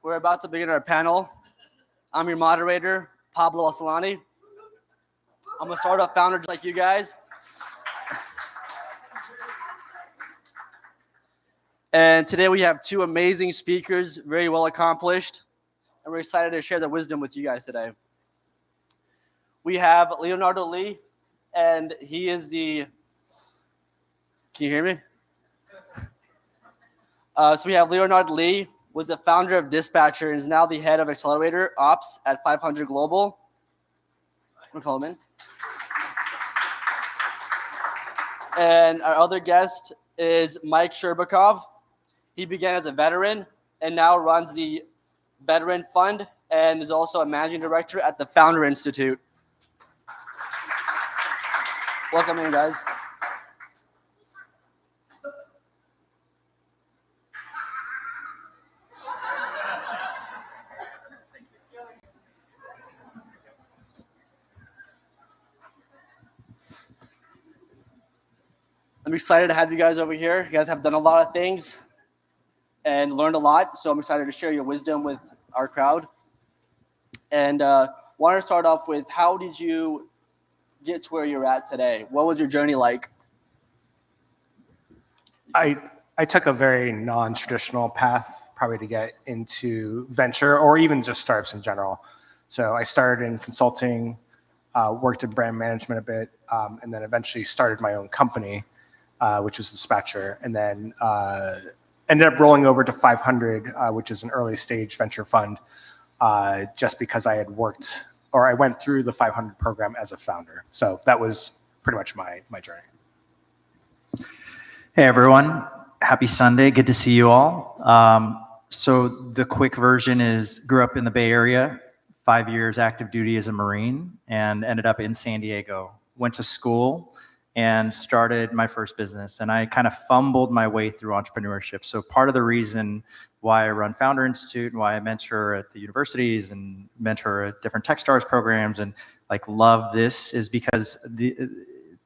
We're about to begin our panel. I'm your moderator, Pablo Asalani. I'm a startup founder just like you guys. And today we have two amazing speakers, very well accomplished, and we're excited to share their wisdom with you guys today. We have Leonard Lee, and he is the, can you hear me? So we have Leonard Lee, was the founder of Dispatcher and is now the head of Accelerator Ops at 500 Global. We'll call him in. And our other guest is Mike Sherbakov. He began as a veteran and now runs the Veteran Fund and is also a managing director at the Founder Institute. Welcome in, guys. I'm excited to have you guys over here. You guys have done a lot of things and learned a lot, so I'm excited to share your wisdom with our crowd. And wanted to start off with, how did you get to where you're at today? What was your journey like? I took a very non-traditional path, probably to get into venture or even just startups in general. So I started in consulting, worked in brand management a bit, and then eventually started my own company, which was Dispatcher, and then ended up rolling over to 500, which is an early stage venture fund, just because I had worked, or I went through the 500 program as a founder. So that was pretty much my journey. Hey everyone, happy Sunday, good to see you all. So the quick version is, grew up in the Bay Area, 5 years active duty as a Marine, and ended up in San Diego. Went to school and started my first business. And I kind of fumbled my way through entrepreneurship. So part of the reason why I run Founder Institute and why I mentor at the universities and mentor at different Techstars programs and like love this is because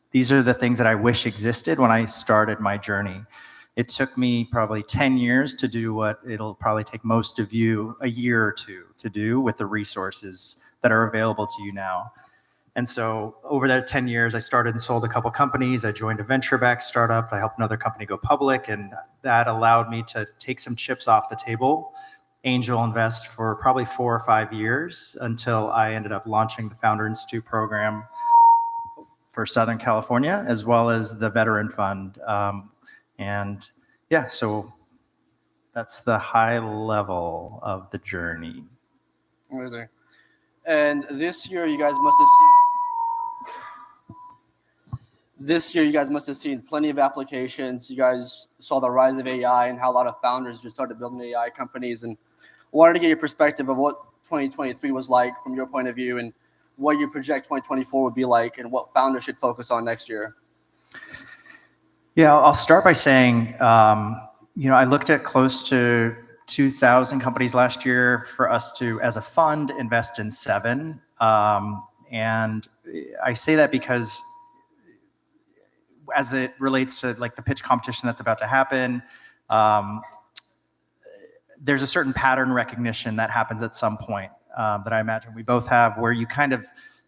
these are the things that I wish existed when I started my journey. It took me probably 10 years to do what it'll probably take most of you a year or two to do with the resources that are available to you now. And so over that 10 years, I started and sold a couple companies. I joined a venture-backed startup. I helped another company go public, and that allowed me to take some chips off the table, angel invest for probably 4 or 5 years until I ended up launching the Founder Institute program for Southern California, as well as the Veteran Fund. And yeah, so that's the high level of the journey. Amazing. And this year, you guys must have seen. This year, you guys must have seen plenty of applications. You guys saw the rise of AI and how a lot of founders just started building AI companies. And wanted to get your perspective of what 2023 was like from your point of view and what you project 2024 would be like and what founders should focus on next year. Yeah, I'll start by saying, I looked at close to 2,000 companies last year for us to, as a fund, invest in 7. And I say that because as it relates to like the pitch competition that's about to happen, there's a certain pattern recognition that happens at some point that I imagine we both have, where you kind of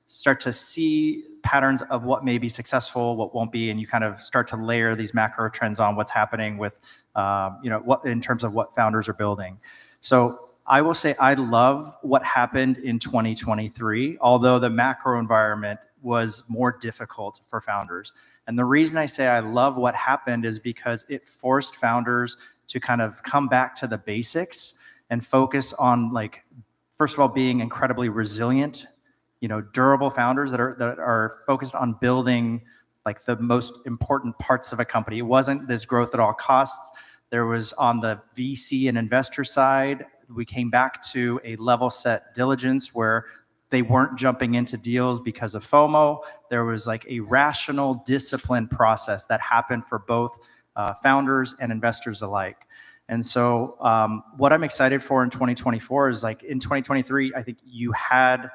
start to see patterns of what may be successful, what won't be, and you kind of start to layer these macro trends on what's happening with, what in terms of what founders are building. So I will say I love what happened in 2023, although the macro environment was more difficult for founders. And the reason I say I love what happened is because it forced founders to kind of come back to the basics and focus on, like, first of all, being incredibly resilient, durable founders that are focused on building like the most important parts of a company. It wasn't this growth at all costs. There was, on the VC and investor side, we came back to a level set diligence where they weren't jumping into deals because of FOMO. There was like a rational, disciplined process that happened for both founders and investors alike. And so what I'm excited for in 2024 is, like, in 2023, I think you had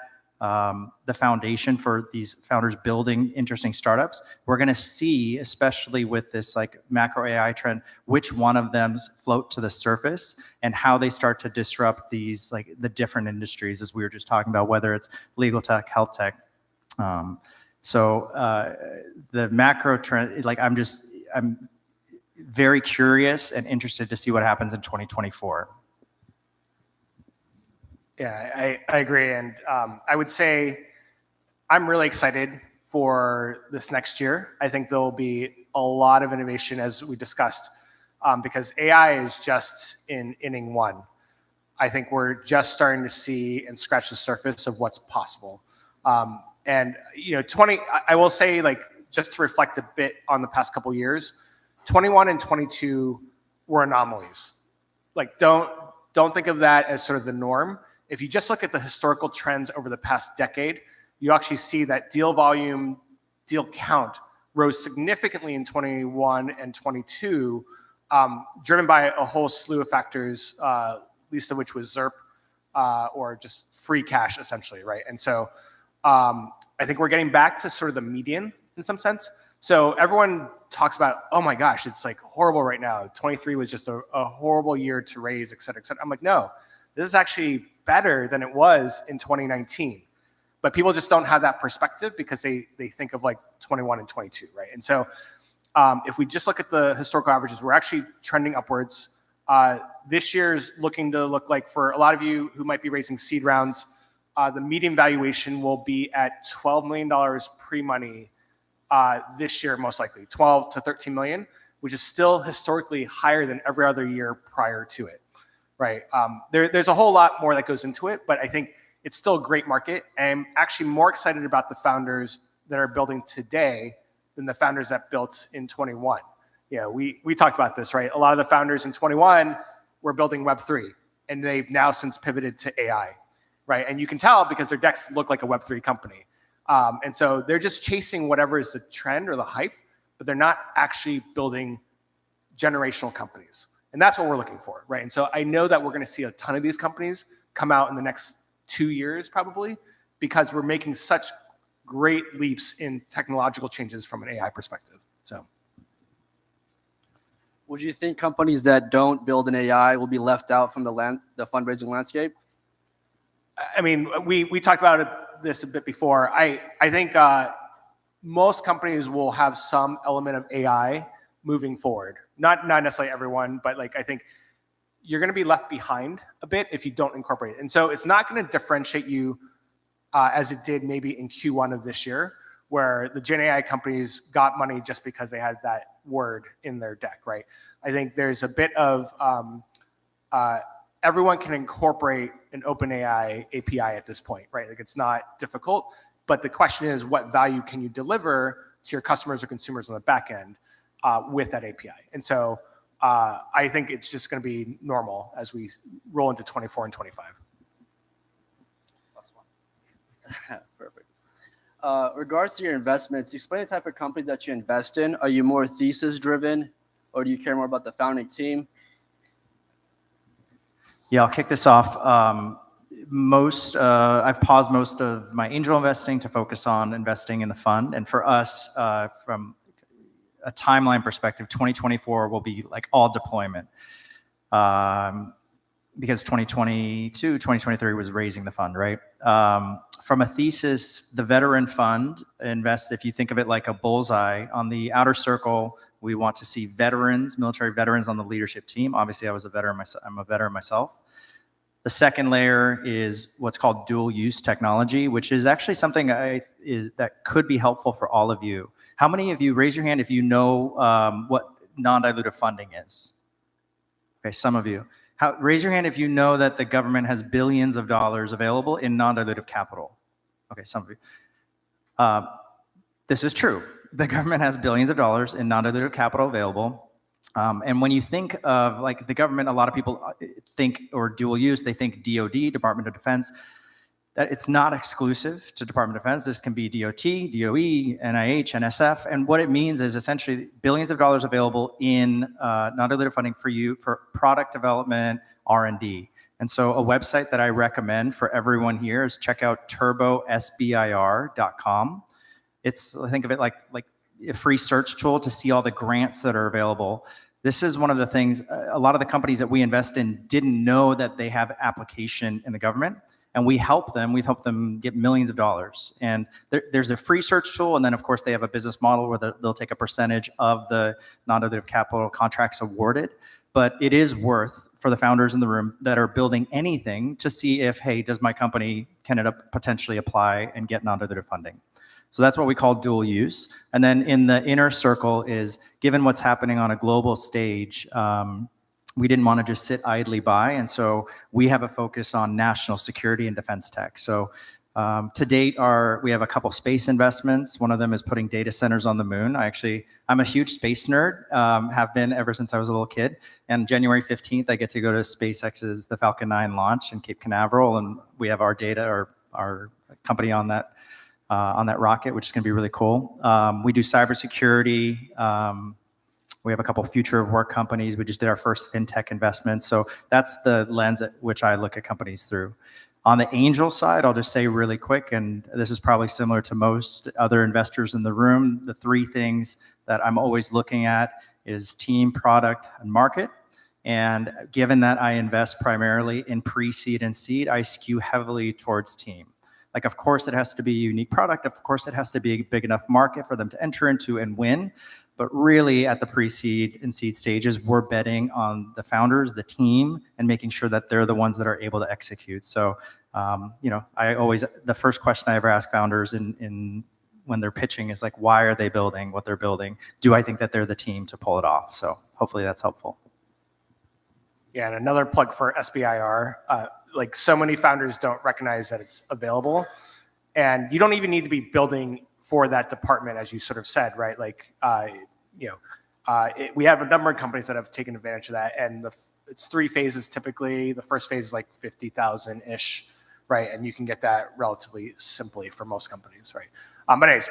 the foundation for these founders building interesting startups. We're going to see, especially with this like macro AI trend, which one of them float to the surface and how they start to disrupt these like the different industries, as we were just talking about, whether it's legal tech, health tech. The macro trend, like I'm very curious and interested to see what happens in 2024. Yeah, I agree. And I would say I'm really excited for this next year. I think there will be a lot of innovation, as we discussed, because AI is just in inning one. I think we're just starting to see and scratch the surface of what's possible. And you know, I will say, like, just to reflect a bit on the past couple years, 21 and 22 were anomalies. Like, don't think of that as sort of the norm. If you just look at the historical trends over the past decade, you actually see that deal volume, deal count rose significantly in 21 and 22, driven by a whole slew of factors, least of which was ZERP, or just free cash, essentially, right? And so I think we're getting back to sort of the median in some sense. So everyone talks about, oh my gosh, it's like horrible right now. 23 was just a horrible year to raise, et cetera, et cetera. I'm like, no, this is actually better than it was in 2019. But people just don't have that perspective because they think of like 21 and 22, right? And so if we just look at the historical averages, we're actually trending upwards. This year's looking to look like, for a lot of you who might be raising seed rounds, the median valuation will be at $12 million pre-money this year, most likely, 12 to 13 million, which is still historically higher than every other year prior to it, right? There's a whole lot more that goes into it, but I think it's still a great market. And I'm actually more excited about the founders that are building today than the founders that built in 21. Yeah, we talked about this, right? A lot of the founders in 21 were building Web3, and they've now since pivoted to AI, right? And you can tell because their decks look like a Web3 company. And so they're just chasing whatever is the trend or the hype, but they're not actually building generational companies. And that's what we're looking for, right? And so I know that we're going to see a ton of these companies come out in the next 2 years probably, because we're making such great leaps in technological changes from an AI perspective. So, would you think companies that don't build an AI will be left out from the fundraising landscape? I mean, we talked about this a bit before. I think most companies will have some element of AI moving forward. Not necessarily everyone, but like I think you're going to be left behind a bit if you don't incorporate it. And so it's not going to differentiate you as it did maybe in Q1 of this year, where the Gen AI companies got money just because they had that word in their deck, right? I think there's a bit of everyone can incorporate an OpenAI API at this point, right? Like it's not difficult, but the question is, what value can you deliver to your customers or consumers on the back end with that API? And so I think it's just going to be normal as we roll into 24 and 25. Plus one. Perfect. Regards to your investments, explain the type of company that you invest in. Are you more thesis driven, or do you care more about the founding team? Yeah, I'll kick this off. I've paused most of my angel investing to focus on investing in the fund. And for us, from a timeline perspective, 2024 will be like all deployment. Because 2022, 2023 was raising the fund, right? From a thesis, the veteran fund invests, if you think of it like a bullseye, on the outer circle, we want to see veterans, military veterans on the leadership team. Obviously, I'm a veteran myself. The second layer is what's called dual use technology, which is actually something that could be helpful for all of you. How many of you, raise your hand if you know what non-dilutive funding is? Okay, some of you. Raise your hand if you know that the government has billions of dollars available in non-dilutive capital. Okay, some of you. This is true. The government has billions of dollars in non-dilutive capital available. And when you think of like the government, a lot of people think, or dual use, they think DoD, Department of Defense. That it's not exclusive to Department of Defense. This can be DOT, DOE, NIH, NSF. And what it means is essentially billions of dollars available in non-dilutive funding for you for product development R&D. And so a website that I recommend for everyone here is check out turbosbir.com. Think of it like a free search tool to see all the grants that are available. This is one of the things, a lot of the companies that we invest in didn't know that they have application in the government, and we've helped them get millions of dollars. And there's a free search tool, and then of course they have a business model where they'll take a percentage of the non-dilutive capital contracts awarded. But it is worth for the founders in the room that are building anything to see if, hey, can it potentially apply and get non-dilutive funding? So that's what we call dual use. And then in the inner circle is, given what's happening on a global stage, we didn't want to just sit idly by. And so we have a focus on national security and defense tech. So to date, we have a couple space investments. One of them is putting data centers on the moon. I'm a huge space nerd, have been ever since I was a little kid. And January 15th, I get to go to SpaceX's the Falcon 9 launch in Cape Canaveral, and we have our company on that rocket, which is going to be really cool. We do cybersecurity. We have a couple future of work companies. We just did our first fintech investment. So that's the lens at which I look at companies through. On the angel side, I'll just say really quick, and this is probably similar to most other investors in the room, the three things that I'm always looking at is team, product, and market. And given that I invest primarily in pre-seed and seed, I skew heavily towards team. Like, of course, it has to be a unique product. Of course, it has to be a big enough market for them to enter into and win. But really, at the pre-seed and seed stages, we're betting on the founders, the team, and making sure that they're the ones that are able to execute. So, the first question I ever ask founders when they're pitching is like, why are they building what they're building? Do I think that they're the team to pull it off? So hopefully that's helpful. Yeah, and another plug for SBIR. Like, so many founders don't recognize that it's available, and you don't even need to be building for that department, as you sort of said, right? Like, we have a number of companies that have taken advantage of that, and it's 3 phases typically. The first phase is like 50,000-ish, right? And you can get that relatively simply for most companies, right? But anyways,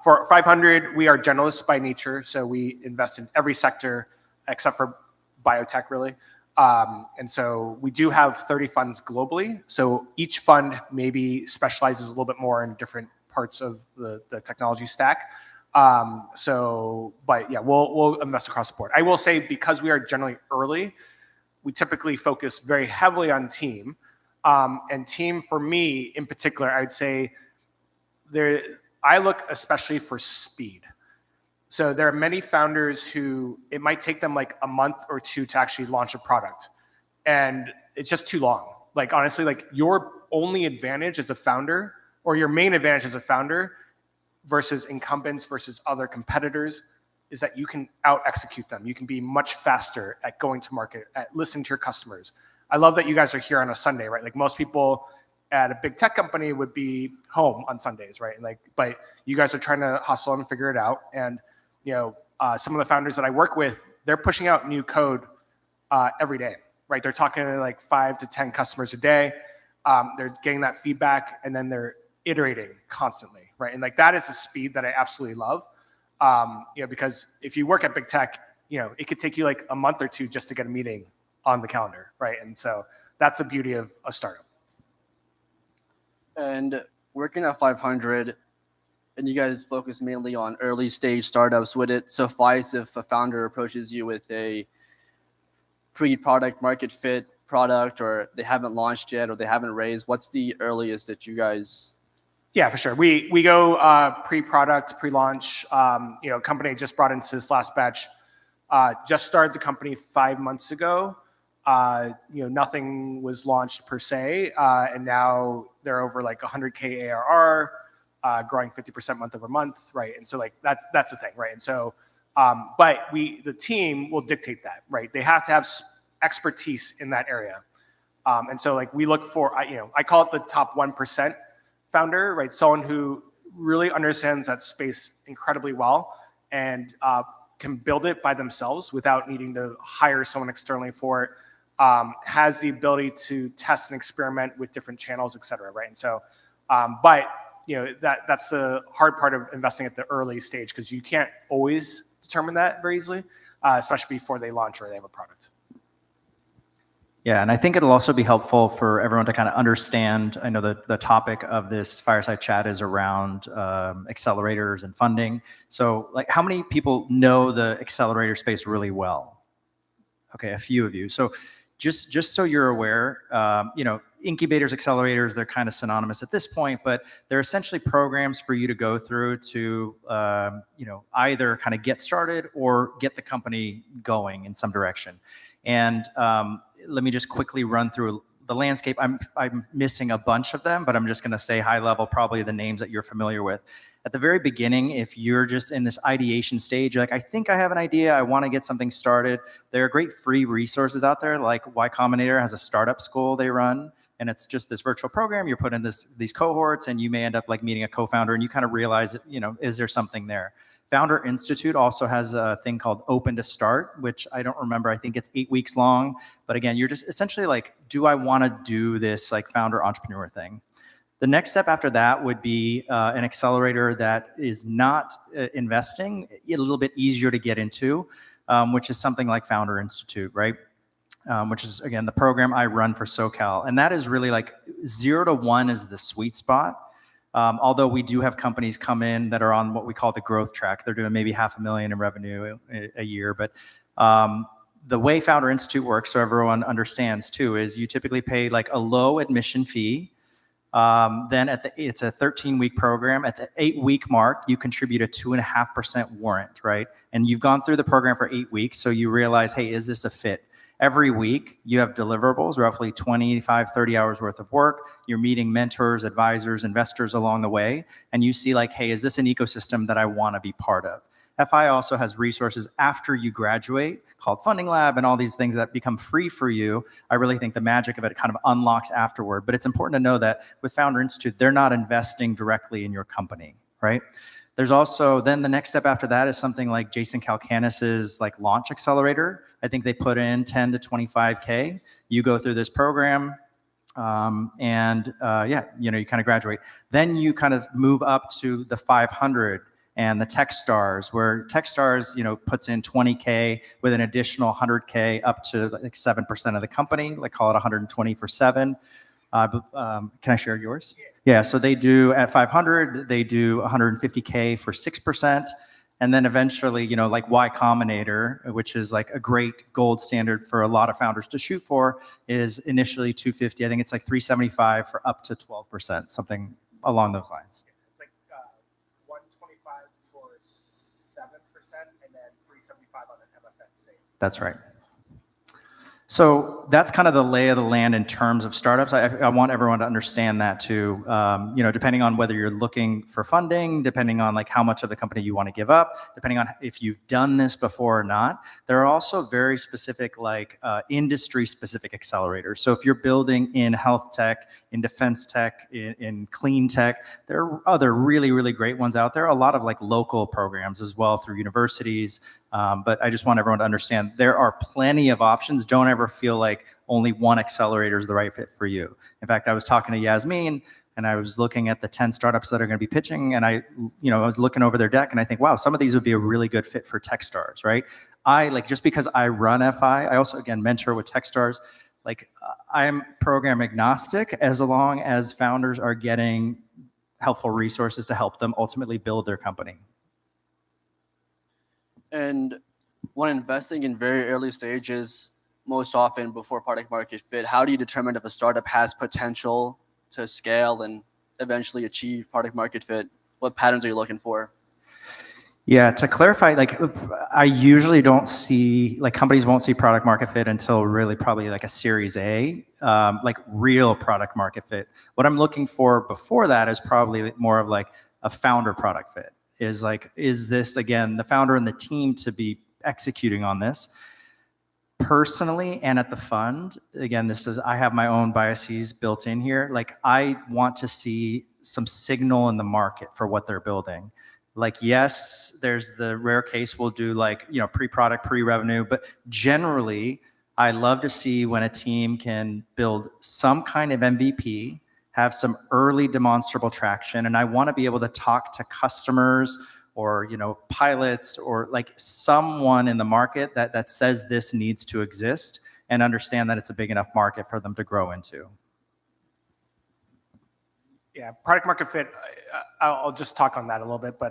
for 500, we are generalists by nature, so we invest in every sector except for biotech, really. And so we do have 30 funds globally. So each fund maybe specializes a little bit more in different parts of the technology stack. But yeah, we'll invest across the board. I will say, because we are generally early, we typically focus very heavily on team. And team, for me in particular, I'd say I look especially for speed. So there are many founders who it might take them like a month or 2 to actually launch a product, and it's just too long. Like, honestly, like, your only advantage as a founder, or your main advantage as a founder versus incumbents versus other competitors, is that you can out-execute them. You can be much faster at going to market, at listening to your customers. I love that you guys are here on a Sunday, right? Like, most people at a big tech company would be home on Sundays, right? Like, but you guys are trying to hustle and figure it out. And some of the founders that I work with, they're pushing out new code every day, right? They're talking to like 5 to 10 customers a day. They're getting that feedback, and then they're iterating constantly, right? And like, that is a speed that I absolutely love. Because if you work at big tech, it could take you like a month or 2 just to get a meeting on the calendar, right? And so that's the beauty of a startup. And working at 500, and you guys focus mainly on early stage startups, would it suffice if a founder approaches you with a pre-product market fit product, or they haven't launched yet, or they haven't raised? What's the earliest that you guys? Yeah, for sure. We go pre-product, pre-launch. Company just brought into this last batch. Just started the company 5 months ago. Nothing was launched per se, and now they're over like 100K ARR, growing 50% month over month, right? And so like that's the thing, right? And so, but the team will dictate that, right? They have to have expertise in that area, and so like we look for, I call it the top 1% founder, right? Someone who really understands that space incredibly well and can build it by themselves without needing to hire someone externally for it. Has the ability to test and experiment with different channels, et cetera, right? And so, that's the hard part of investing at the early stage, because you can't always determine that very easily, especially before they launch or they have a product. Yeah, and I think it'll also be helpful for everyone to kind of understand. I know that the topic of this fireside chat is around accelerators and funding. So, like, how many people know the accelerator space really well? Okay, a few of you. So, just so you're aware, incubators, accelerators, they're kind of synonymous at this point, but they're essentially programs for you to go through to, either kind of get started or get the company going in some direction. And let me just quickly run through the landscape. I'm missing a bunch of them, but I'm just going to say high level, probably the names that you're familiar with. At the very beginning, if you're just in this ideation stage, you're like, I think I have an idea, I want to get something started. There are great free resources out there, like Y Combinator has a startup school they run, and it's just this virtual program. You're put in these cohorts, and you may end up like meeting a co-founder, and you kind of realize, is there something there? Founder Institute also has a thing called Open to Start, which I don't remember. I think it's 8 weeks long. But again, you're just essentially like, do I want to do this like founder entrepreneur thing? The next step after that would be an accelerator that is not investing, a little bit easier to get into, which is something like Founder Institute, right? Which is, again, the program I run for SoCal. And that is really like 0 to 1 is the sweet spot. Although we do have companies come in that are on what we call the growth track. They're doing maybe $500,000 in revenue a year. But the way Founder Institute works, so everyone understands too, is you typically pay like a low admission fee. Then it's a 13-week program. At the 8-week mark, you contribute a 2.5% warrant, right? And you've gone through the program for 8 weeks, so you realize, hey, is this a fit? Every week, you have deliverables, roughly 25, 30 hours worth of work. You're meeting mentors, advisors, investors along the way, and you see like, hey, is this an ecosystem that I want to be part of? FI also has resources after you graduate called Funding Lab and all these things that become free for you. I really think the magic of it kind of unlocks afterward. But it's important to know that with Founder Institute, they're not investing directly in your company, right? There's also, then the next step after that is something like Jason Calacanis's like launch accelerator. I think they put in 10 to 25K. You go through this program, you kind of graduate. Then you kind of move up to the 500 and the Techstars, where Techstars, puts in 20K with an additional 100K up to like 7% of the company, like call it 120 for 7. Can I share yours? Yeah, so they do at 500, they do 150K for 6%. And then eventually, like Y Combinator, which is like a great gold standard for a lot of founders to shoot for, is initially 250. I think it's like 375 for up to 12%, something along those lines. It's like 125 for 7%, and then 375 on an MFN. That's right. So that's kind of the lay of the land in terms of startups. I want everyone to understand that too. Depending on whether you're looking for funding, depending on like how much of the company you want to give up, depending on if you've done this before or not, there are also very specific like industry-specific accelerators. So if you're building in health tech, in defense tech, in clean tech, there are other really, really great ones out there. A lot of like local programs as well through universities. But I just want everyone to understand there are plenty of options. Don't ever feel like only one accelerator is the right fit for you. In fact, I was talking to Yasmin and I was looking at the 10 startups that are going to be pitching, and I was looking over their deck and I think, wow, some of these would be a really good fit for Techstars, right? Just because I run FI, I also, again, mentor with Techstars. Like I'm program agnostic as long as founders are getting helpful resources to help them ultimately build their company. And when investing in very early stages, most often before product market fit, how do you determine if a startup has potential to scale and eventually achieve product market fit? What patterns are you looking for? Yeah, to clarify, like I usually don't see, like companies won't see product market fit until really probably like a Series A, like real product market fit. What I'm looking for before that is probably more of like a founder product fit. Is this, again, the founder and the team to be executing on this? Personally, and at the fund, again, I have my own biases built in here. Like I want to see some signal in the market for what they're building. Like, yes, there's the rare case we'll do like, pre-product, pre-revenue, but generally I love to see when a team can build some kind of MVP, have some early demonstrable traction, and I want to be able to talk to customers or pilots or like someone in the market that says this needs to exist and understand that it's a big enough market for them to grow into. Yeah, product market fit, I'll just talk on that a little bit, but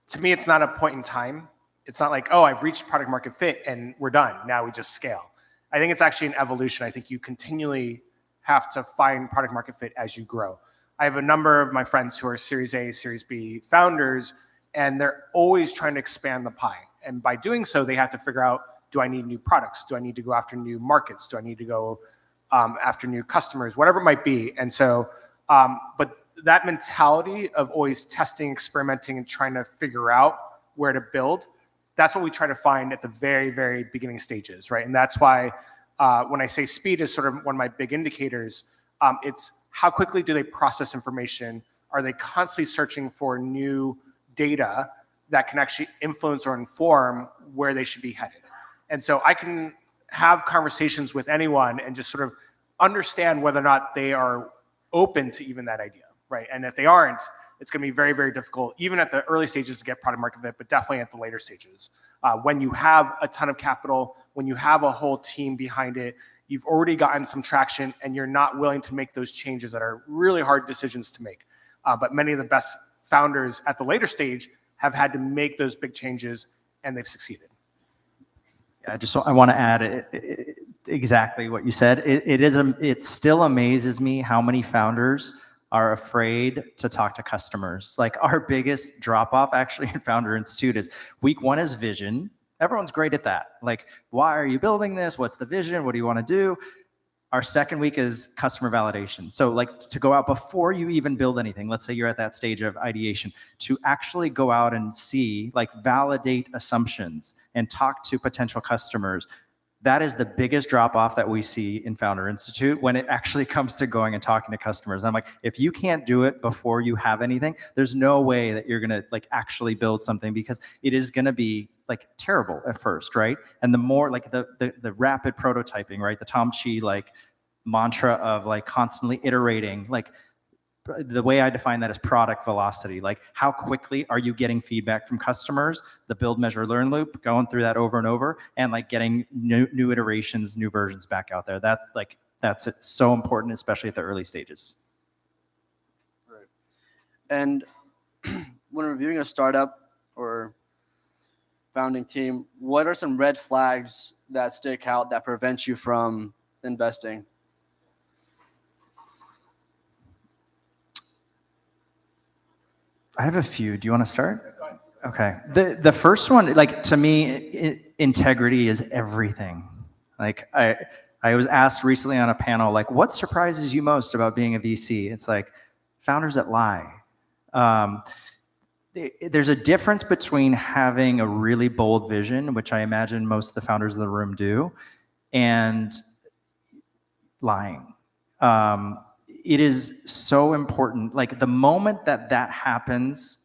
to me, it's not a point in time. It's not like, oh, I've reached product market fit and we're done. Now we just scale. I think it's actually an evolution. I think you continually have to find product market fit as you grow. I have a number of my friends who are Series A, Series B founders, and they're always trying to expand the pie. And by doing so, they have to figure out, do I need new products? Do I need to go after new markets? Do I need to go after new customers? Whatever it might be. And so, but that mentality of always testing, experimenting, and trying to figure out where to build, that's what we try to find at the very, very beginning stages, right? And that's why when I say speed is sort of one of my big indicators, it's how quickly do they process information? Are they constantly searching for new data that can actually influence or inform where they should be headed? And so I can have conversations with anyone and just sort of understand whether or not they are open to even that idea, right? And if they aren't, it's going to be very, very difficult, even at the early stages, to get product market fit, but definitely at the later stages. When you have a ton of capital, when you have a whole team behind it, you've already gotten some traction, and you're not willing to make those changes that are really hard decisions to make. But many of the best founders at the later stage have had to make those big changes, and they've succeeded. I want to add exactly what you said. It still amazes me how many founders are afraid to talk to customers. Like, our biggest drop off actually in Founder Institute is week 1 is vision. Everyone's great at that. Like, why are you building this? What's the vision? What do you want to do? Our second week is customer validation. So like, to go out before you even build anything, let's say you're at that stage of ideation, to actually go out and see, like, validate assumptions and talk to potential customers. That is the biggest drop off that we see in Founder Institute when it actually comes to going and talking to customers. I'm like, if you can't do it before you have anything, there's no way that you're going to like actually build something, because it is going to be like terrible at first, right? And the more like the rapid prototyping, right? The Tom Chi like mantra of like constantly iterating, like the way I define that is product velocity. Like, how quickly are you getting feedback from customers? The build, measure, learn loop, going through that over and over, and like getting new iterations, new versions back out there. That's so important, especially at the early stages. Right. And when reviewing a startup or founding team, what are some red flags that stick out that prevent you from investing? I have a few. Do you want to start? Okay. The first one, like, to me, integrity is everything. Like, I was asked recently on a panel, like, what surprises you most about being a VC? It's like founders that lie. There's a difference between having a really bold vision, which I imagine most of the founders in the room do, and lying. It is so important. Like, the moment that happens,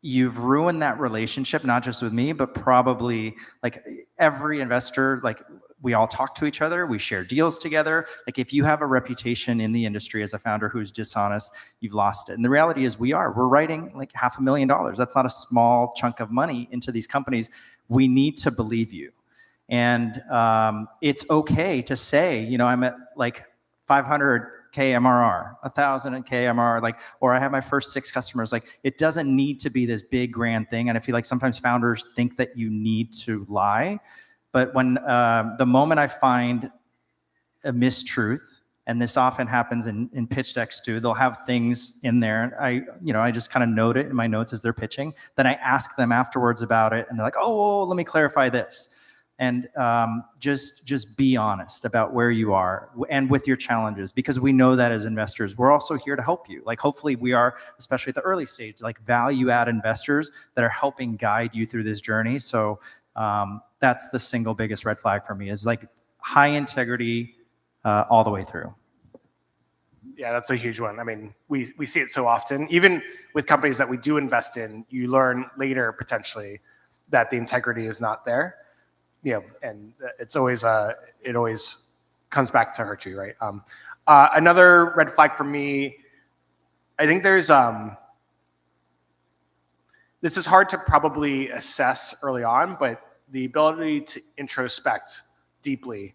you've ruined that relationship, not just with me, but probably like every investor. Like, we all talk to each other, we share deals together. Like, if you have a reputation in the industry as a founder who's dishonest, you've lost it. And the reality is we're writing like $500,000. That's not a small chunk of money into these companies. We need to believe you. And it's okay to say, you know, I'm at like 500K MRR, 1,000K MRR, like, or I have my first 6 customers. Like, it doesn't need to be this big grand thing. And I feel like sometimes founders think that you need to lie. But when the moment I find a mistruth, and this often happens in pitch decks too, they'll have things in there. I just kind of note it in my notes as they're pitching. Then I ask them afterwards about it, and they're like, "Oh, let me clarify this." And just be honest about where you are and with your challenges, because we know that as investors, we're also here to help you. Like, hopefully we are, especially at the early stage, like value-add investors that are helping guide you through this journey. So that's the single biggest red flag for me, is like high integrity all the way through. Yeah, that's a huge one. I mean, we see it so often, even with companies that we do invest in. You learn later potentially that the integrity is not there. You know, and it's always it always comes back to hurt you, right? Another red flag for me, I think there's this is hard to probably assess early on, but the ability to introspect deeply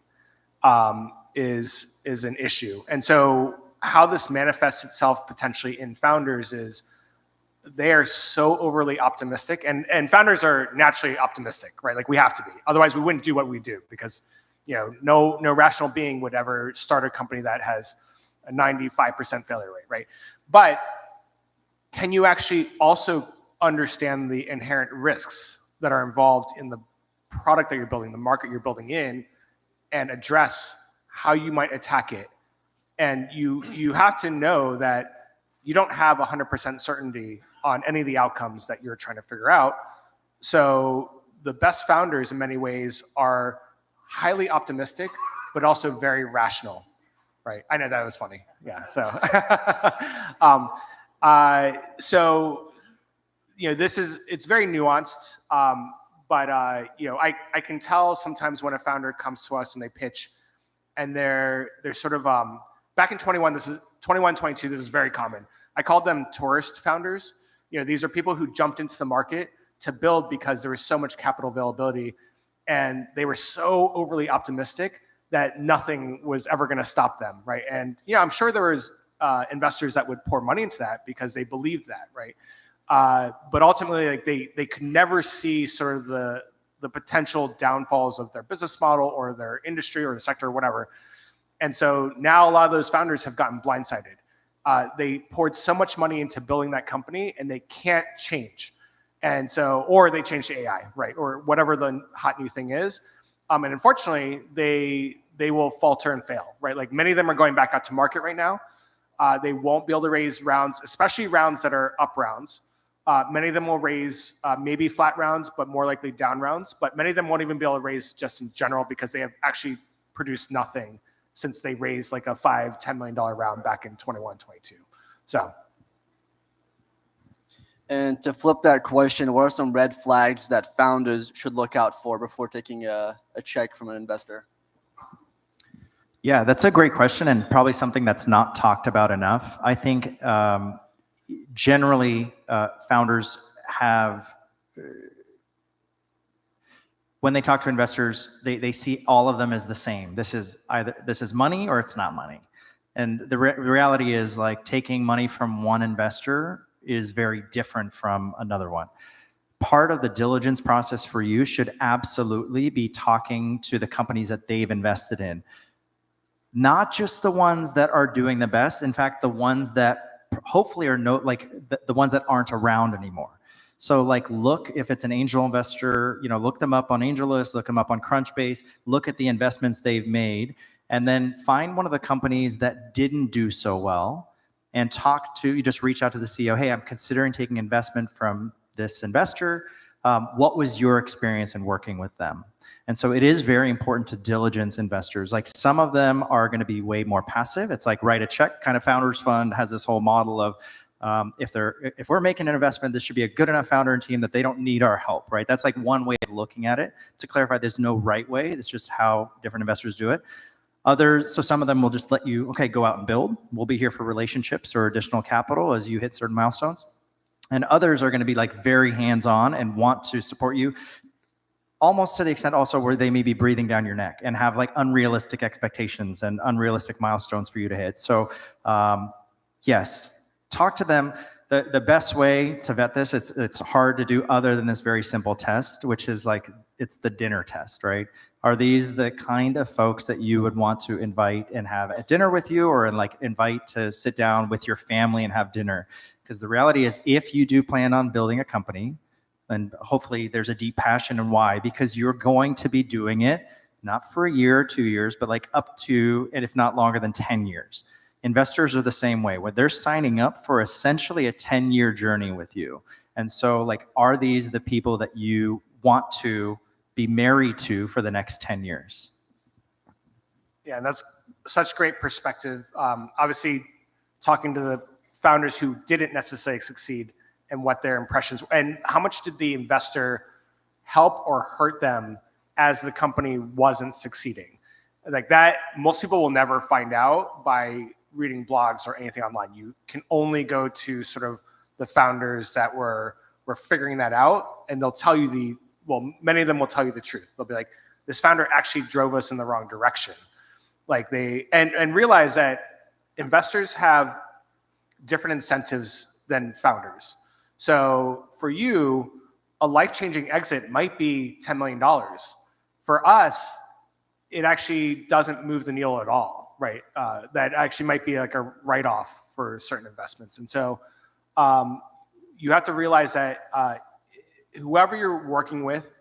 is an issue. And so how this manifests itself potentially in founders is they are so overly optimistic, and founders are naturally optimistic, right? Like we have to be, otherwise we wouldn't do what we do, because no rational being would ever start a company that has a 95% failure rate, right? But can you actually also understand the inherent risks that are involved in the product that you're building, the market you're building in, and address how you might attack it? And you have to know that you don't have 100% certainty on any of the outcomes that you're trying to figure out. So the best founders in many ways are highly optimistic, but also very rational, right? I know that was funny. Yeah. So, it's very nuanced. But I can tell sometimes when a founder comes to us and they pitch, and they're sort of back in 21, 22, this is very common. I called them tourist founders. These are people who jumped into the market to build because there was so much capital availability, and they were so overly optimistic that nothing was ever going to stop them, right? And I'm sure there was investors that would pour money into that because they believed that, right? But ultimately, like they could never see sort of the potential downfalls of their business model or their industry or the sector or whatever. And so now a lot of those founders have gotten blindsided. They poured so much money into building that company and they can't change. And so, or they changed to AI, right? Or whatever the hot new thing is. And unfortunately, they will falter and fail, right? Like many of them are going back out to market right now. They won't be able to raise rounds, especially rounds that are up rounds. Many of them will raise maybe flat rounds, but more likely down rounds. But many of them won't even be able to raise just in general because they have actually produced nothing since they raised like a $5-10 million round back in 21, 22. So. And to flip that question, what are some red flags that founders should look out for before taking a check from an investor? Yeah, that's a great question, and probably something that's not talked about enough. I think generally founders have, when they talk to investors, they see all of them as the same. This is money or it's not money. And the reality is, like, taking money from one investor is very different from another one. Part of the diligence process for you should absolutely be talking to the companies that they've invested in. Not just the ones that are doing the best. In fact, the ones that hopefully are the ones that aren't around anymore. So like, look, if it's an angel investor, look them up on AngelList, look them up on Crunchbase, look at the investments they've made, and then find one of the companies that didn't do so well and you just reach out to the CEO. Hey, I'm considering taking investment from this investor. What was your experience in working with them? And so it is very important to diligence investors. Like, some of them are going to be way more passive. It's like write a check kind of. Founders Fund has this whole model of if we're making an investment, this should be a good enough founder and team that they don't need our help, right? That's like one way of looking at it. To clarify, there's no right way. It's just how different investors do it. So some of them will just let you, okay, go out and build. We'll be here for relationships or additional capital as you hit certain milestones. And others are going to be like very hands-on and want to support you, almost to the extent also where they may be breathing down your neck and have like unrealistic expectations and unrealistic milestones for you to hit. So yes, talk to them. The best way to vet this, it's hard to do other than this very simple test, which is like, it's the dinner test, right? Are these the kind of folks that you would want to invite and have at dinner with you, or invite to sit down with your family and have dinner? Because the reality is, if you do plan on building a company, and hopefully there's a deep passion and why, because you're going to be doing it not for a year or 2 years, but like up to, and if not longer than 10 years. Investors are the same way, where they're signing up for essentially a 10-year journey with you. And so like, are these the people that you want to be married to for the next 10 years? Yeah, and that's such great perspective. Obviously, talking to the founders who didn't necessarily succeed and what their impressions, and how much did the investor help or hurt them as the company wasn't succeeding? Like that, most people will never find out by reading blogs or anything online. You can only go to sort of the founders that were figuring that out, and they'll tell you well, many of them will tell you the truth. They'll be like, this founder actually drove us in the wrong direction. Like and realize that investors have different incentives than founders. So for you, a life-changing exit might be $10 million. For us, it actually doesn't move the needle at all, right? That actually might be like a write-off for certain investments. And so you have to realize that whoever you're working with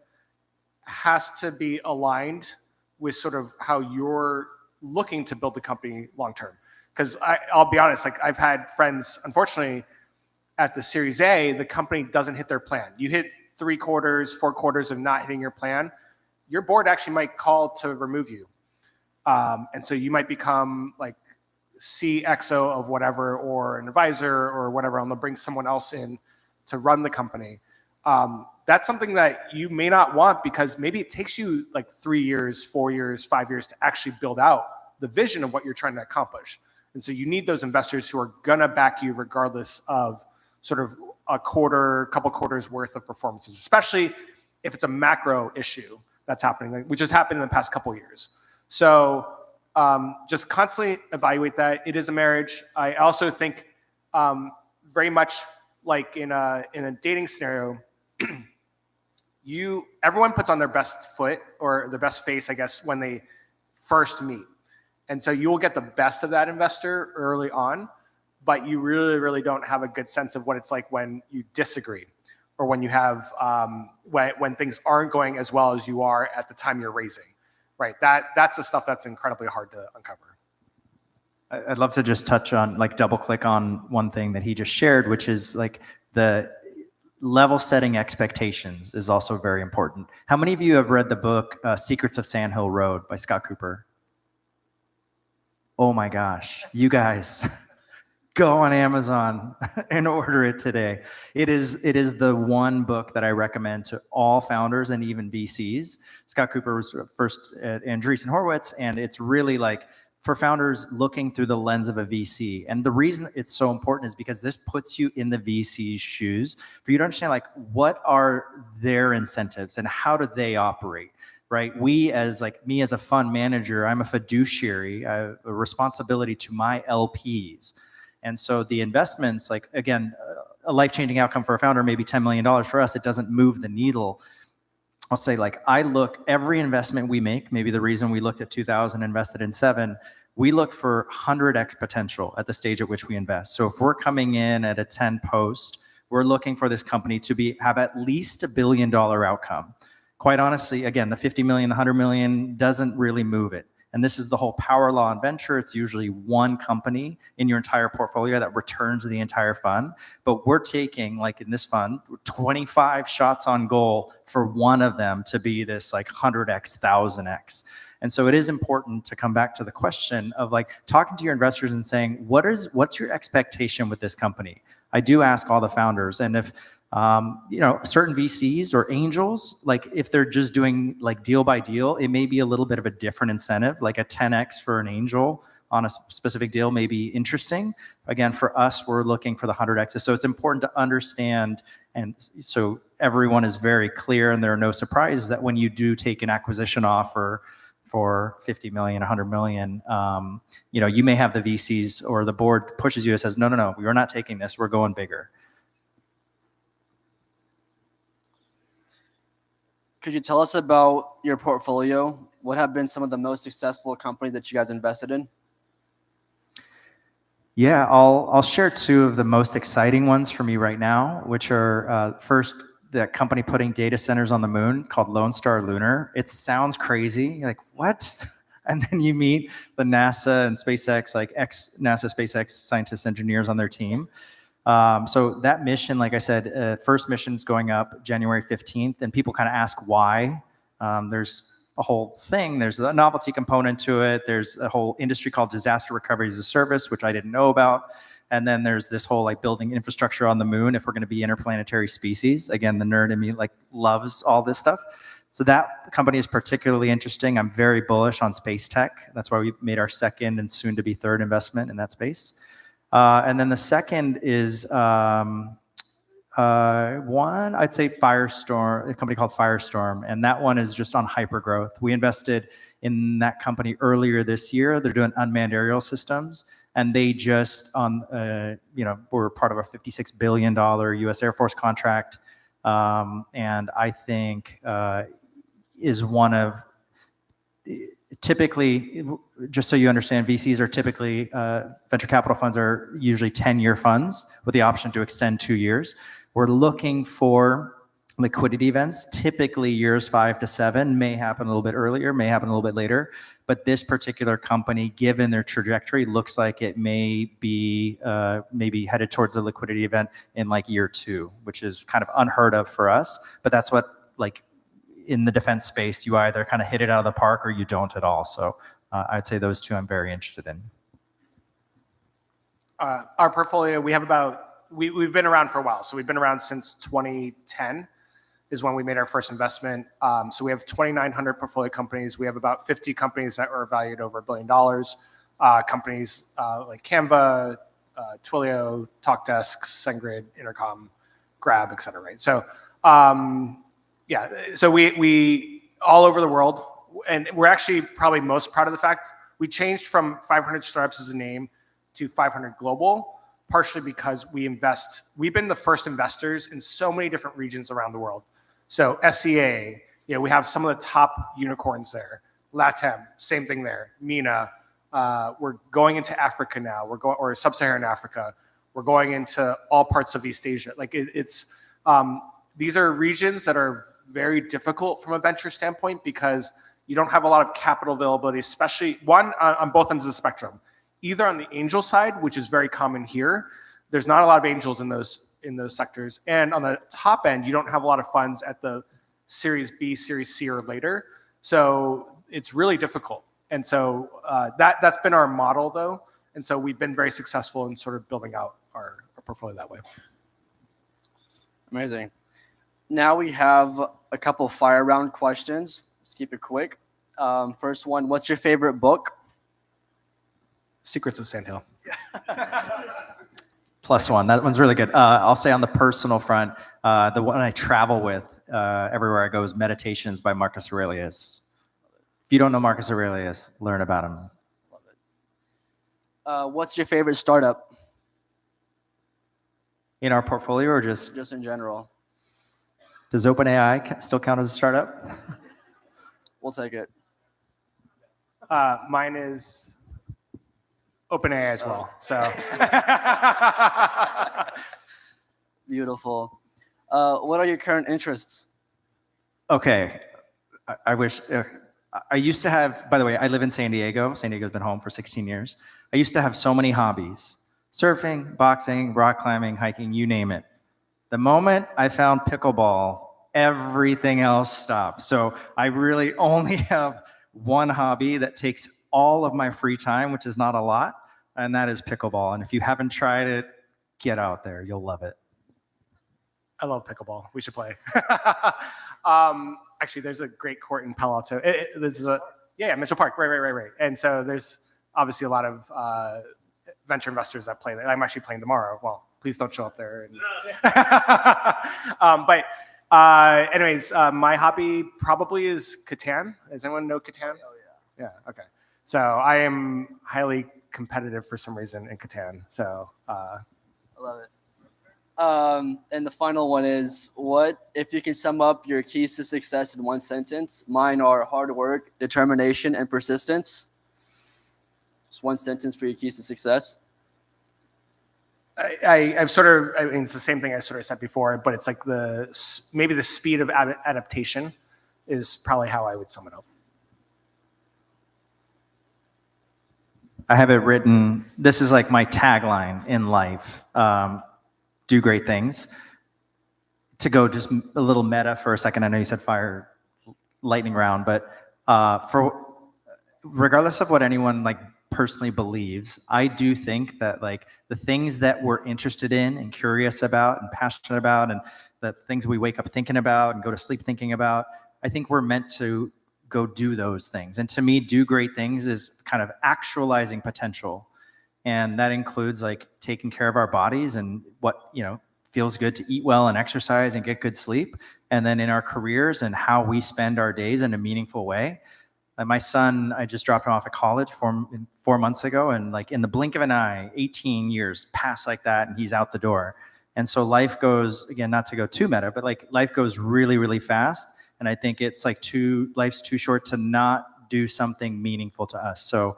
has to be aligned with sort of how you're looking to build the company long-term. Because I'll be honest, like I've had friends, unfortunately, at the Series A, the company doesn't hit their plan. You hit 3 quarters, 4 quarters of not hitting your plan, your board actually might call to remove you. And so you might become like CXO of whatever, or an advisor or whatever, and they'll bring someone else in to run the company. That's something that you may not want, because maybe it takes you like 3 years, 4 years, 5 years to actually build out the vision of what you're trying to accomplish. And so you need those investors who are gonna back you regardless of sort of a quarter, couple quarters worth of performances, especially if it's a macro issue that's happening, which has happened in the past couple of years. So just constantly evaluate that. It is a marriage. I also think very much like in a dating scenario, everyone puts on their best foot or their best face, I guess, when they first meet. And so you will get the best of that investor early on, but you really, really don't have a good sense of what it's like when you disagree, or when you have when things aren't going as well as you are at the time you're raising, right? That's the stuff that's incredibly hard to uncover. I'd love to just touch on, like, double click on one thing that he just shared, which is like the level setting expectations is also very important. How many of you have read the book Secrets of Sand Hill Road by Scott Cooper? Oh my gosh, you guys, go on Amazon and order it today. It is the one book that I recommend to all founders and even VCs. Scott Cooper was first at Andreessen Horowitz, and it's really like for founders looking through the lens of a VC. And the reason it's so important is because this puts you in the VC's shoes for you to understand, like, what are their incentives and how do they operate? Right? Me as a fund manager, I'm a fiduciary. I have a responsibility to my LPs. And so the investments, like, again, a life-changing outcome for a founder, maybe $10 million. For us, it doesn't move the needle. I'll say, like, I look, every investment we make, maybe the reason we looked at 2000, invested in 7, we look for 100x potential at the stage at which we invest. So if we're coming in at a 10 post, we're looking for this company to have at least $1 billion outcome. Quite honestly, again, the 50 million, the 100 million doesn't really move it. And this is the whole power law in venture. It's usually one company in your entire portfolio that returns the entire fund. But we're taking, like in this fund, 25 shots on goal for one of them to be this like 100x, 1000x. And so it is important to come back to the question of, like, talking to your investors and saying, what's your expectation with this company? I do ask all the founders, and if certain VCs or angels, like if they're just doing like deal by deal, it may be a little bit of a different incentive, like a 10x for an angel on a specific deal may be interesting. Again, for us, we're looking for the 100x's. So it's important to understand, and so everyone is very clear and there are no surprises, that when you do take an acquisition offer for 50 million, 100 million, you may have the VCs or the board pushes you and says, no, we are not taking this, we're going bigger. Could you tell us about your portfolio? What have been some of the most successful companies that you guys invested in? Yeah, I'll share 2 of the most exciting ones for me right now, which are first, the company putting data centers on the moon called Lone Star Lunar. It sounds crazy, you're like, what? And then you meet the NASA and SpaceX, like ex-NASA SpaceX scientists, engineers on their team. So that mission, like I said, first mission's going up January 15th, and people kind of ask why. There's a whole thing. There's a novelty component to it. There's a whole industry called disaster recovery as a service, which I didn't know about. And then there's this whole like building infrastructure on the moon if we're going to be interplanetary species. Again, the nerd in me like loves all this stuff. So that company is particularly interesting. I'm very bullish on space tech. That's why we made our second and soon to be third investment in that space. And then the second is One, I'd say Firestorm, a company called Firestorm, and that one is just on hypergrowth. We invested in that company earlier this year. They're doing unmanned aerial systems, and they just were part of a $56 billion U.S. Air Force contract, and I think is one of typically, just so you understand, VCs are typically venture capital funds are usually 10-year funds with the option to extend 2 years. We're looking for liquidity events, typically years 5 to 7, may happen a little bit earlier, may happen a little bit later. But this particular company, given their trajectory, looks like it may be maybe headed towards a liquidity event in like year 2, which is kind of unheard of for us. But that's what, like, in the defense space, you either kind of hit it out of the park or you don't at all. So I'd say those two I'm very interested in. Our portfolio, we have we've been around for a while. So we've been around since 2010 is when we made our first investment. So we have 2,900 portfolio companies. We have about 50 companies that are valued over $1 billion. Companies like Canva, Twilio, Talkdesk, SendGrid, Intercom, Grab, et cetera, right? So so we all over the world, and we're actually probably most proud of the fact we changed from 500 startups as a name to 500 global, partially because we've been the first investors in so many different regions around the world. So SEA, we have some of the top unicorns there. LATAM, same thing there. MENA, we're going into Africa now. Or Sub-Saharan Africa. We're going into all parts of East Asia. Like these are regions that are very difficult from a venture standpoint because you don't have a lot of capital availability, especially on both ends of the spectrum. Either on the angel side, which is very common here, there's not a lot of angels in those sectors, and on the top end, you don't have a lot of funds at the Series B, Series C, or later. So it's really difficult, and so that's been our model, though, and so we've been very successful in sort of building out our portfolio that way. Amazing. Now we have a couple fire round questions. Let's keep it quick. First one, what's your favorite book? Secrets of Sandhill. +1. That one's really good. I'll say on the personal front, the one I travel with everywhere I go is Meditations by Marcus Aurelius. If you don't know Marcus Aurelius, learn about him. Love it. What's your favorite startup? In our portfolio or just in general? Does OpenAI still count as a startup? We'll take it. Mine is OpenAI as well. So Beautiful. What are your current interests? Okay. I wish. I used to have, by the way, I live in San Diego. San Diego's been home for 16 years. I used to have so many hobbies: surfing, boxing, rock climbing, hiking, you name it. The moment I found pickleball, everything else stopped. So I really only have one hobby that takes all of my free time, which is not a lot, and that is pickleball. And if you haven't tried it, get out there. You'll love it. I love pickleball. We should play. Actually, there's a great court in Palo Alto. Mitchell Park. Right. And so there's obviously a lot of venture investors that play there. I'm actually playing tomorrow. Well, please don't show up there. Anyways, my hobby probably is Catan. Does anyone know Catan? Oh, yeah. Okay. So I am highly competitive for some reason in Catan. So I love it. And the final one is, what if you can sum up your keys to success in one sentence? Mine are hard work, determination, and persistence. Just one sentence for your keys to success. I've sort of, I mean, it's the same thing I sort of said before, but it's like maybe the speed of adaptation is probably how I would sum it up. I have it written. This is like my tagline in life. Do great things. To go just a little meta for a second, I know you said fire lightning round, but for regardless of what anyone like personally believes, I do think that like the things that we're interested in and curious about and passionate about, and the things we wake up thinking about and go to sleep thinking about, I think we're meant to go do those things. And to me, do great things is kind of actualizing potential. And that includes like taking care of our bodies and feels good to eat well and exercise and get good sleep. And then in our careers and how we spend our days in a meaningful way. Like my son, I just dropped him off at college 4 months ago, and like in the blink of an eye, 18 years pass like that, and he's out the door. And so life goes, again, not to go too meta, but like life goes really, really fast. And I think it's like life's too short to not do something meaningful to us. So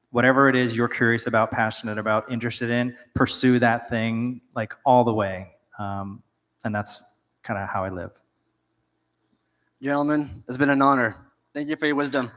whatever it is you're curious about, passionate about, interested in, pursue that thing like all the way. And that's kind of how I live. Gentlemen, it's been an honor. Thank you for your wisdom.